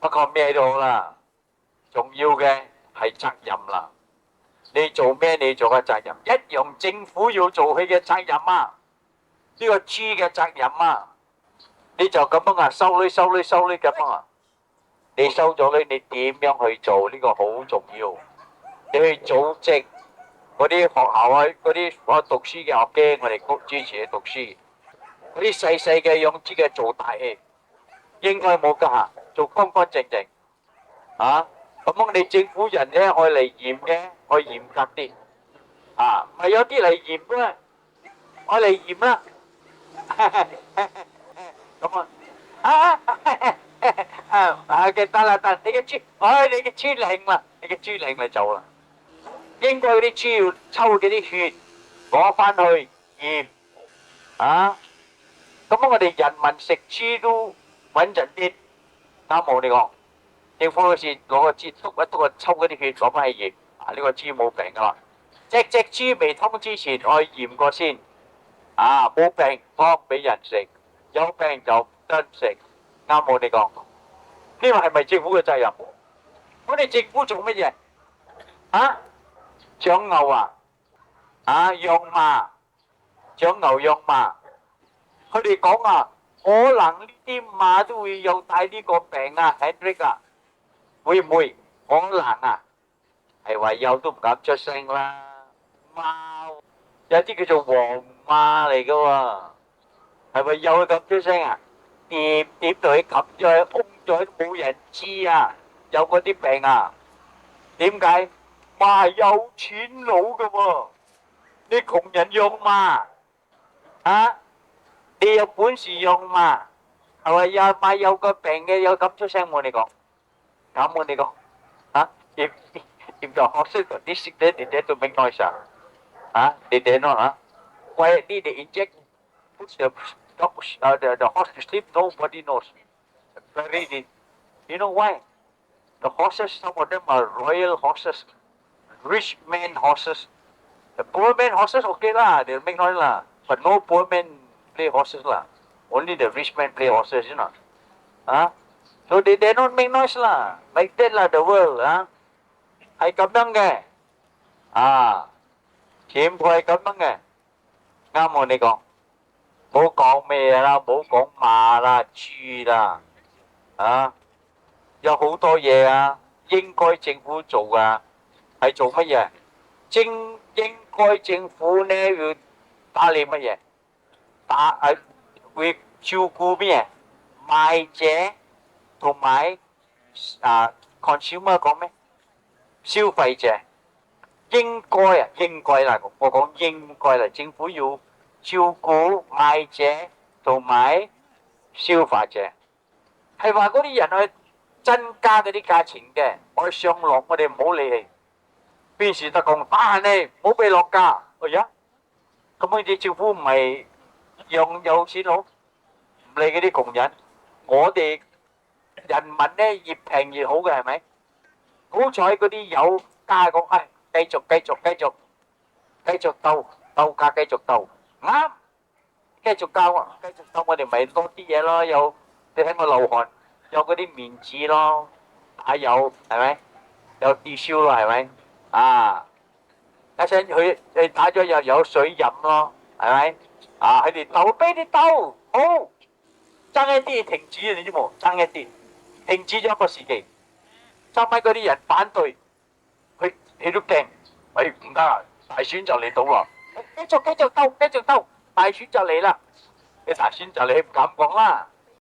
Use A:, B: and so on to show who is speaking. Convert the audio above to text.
A: 不過咩都好啦，重要嘅係責任啦。你做咩你做嘅責任，一樣政府要做佢嘅責任啊，呢個豬嘅責任啊，你就咁樣啊收呢收呢收呢咁樣啊，你收咗呢，你點樣去做呢個好重要。你去組織嗰啲學校啊，嗰啲我讀書嘅學經，我哋支持你讀書。嗰啲細細嘅養豬嘅做大戲，應該冇得行，做乾乾淨淨啊！咁樣你政府人咧，愛嚟嚴嘅，愛嚴格啲啊！唔係有啲嚟嚴嘅，愛嚟嚴啦。咁嘅得啦得，你嘅豬，你嘅豬領啦，你嘅豬領咪走啦。應該嗰啲豬要抽嗰啲血攞翻去驗啊！咁我哋人民食豬都穩陣啲，啱冇你講。政府好似攞個豬篤一篤啊，抽嗰啲血攞翻去驗啊！呢個豬冇病噶啦，隻豬未通之前我去驗過先啊！冇病放俾人食，有病就唔得食，啱冇你講。呢個係咪政府嘅責任？我哋政府做乜嘢啊？養牛啊，養馬，養牛養馬。佢哋講啊，可能呢啲馬都會有帶呢個病啊 ，Hendrik 啊，會唔會？可能啊，係話有都唔敢出聲啦。貓有啲叫做黃馬嚟噶喎，係咪有咁出聲啊？點到佢冚咗，封咗都冇人知啊！有嗰啲病啊，點解？馬係有錢佬噶喎，你窮人養馬啊？你有本事用嘛？係咪有買有個病嘅有咁出聲冇你講？咁冇你講啊？If the horses got this sickness, they dare to make noise 啊？They dare not 啊？Quietly they inject, put the horse to sleep. Nobody knows. Very, you know why? The horses, some of them are royal horses, rich man horses. The poor man horses okay lah, they make noise lah. But no poor man play horses lah. Only the rich man play horses, you know. So they don't make noise lah. Like that lah the world. 係咁樣嘅。全部係咁樣嘅。啱我你講。冇講咩啦，冇講馬啦、豬啦。有好多嘢啊，應該政府做啊，係做乜嘢？應該政府呢要打理乜嘢？會照顧咩？賣者同埋consumer 講咩？消費者應該啦，我講應該啦，政府要照顧賣者同埋消費者，係話嗰啲人去增加嗰啲價錢嘅，我上落我哋唔好理佢，邊時得講打你，唔好俾落價，咁樣啲政府唔係讓有錢佬唔理嗰啲窮人，我哋人民咧越平越好嘅係咪？好彩嗰啲有價講，繼續鬥價，繼續鬥啱，繼續鬥啊，繼續鬥，我哋咪多啲嘢咯，有你睇我流汗，有嗰啲面紙咯，打有係咪？有啲燒咯係咪？一陣佢打咗又有水飲咯，係咪？佢哋鬥俾你鬥，好爭一啲停止你知冇？爭一啲停止咗一個時期，爭喺嗰啲人反對，佢都驚，喂唔得啊！大選就嚟到啦，繼續鬥，大選就嚟啦，你大選就嚟唔敢講啦。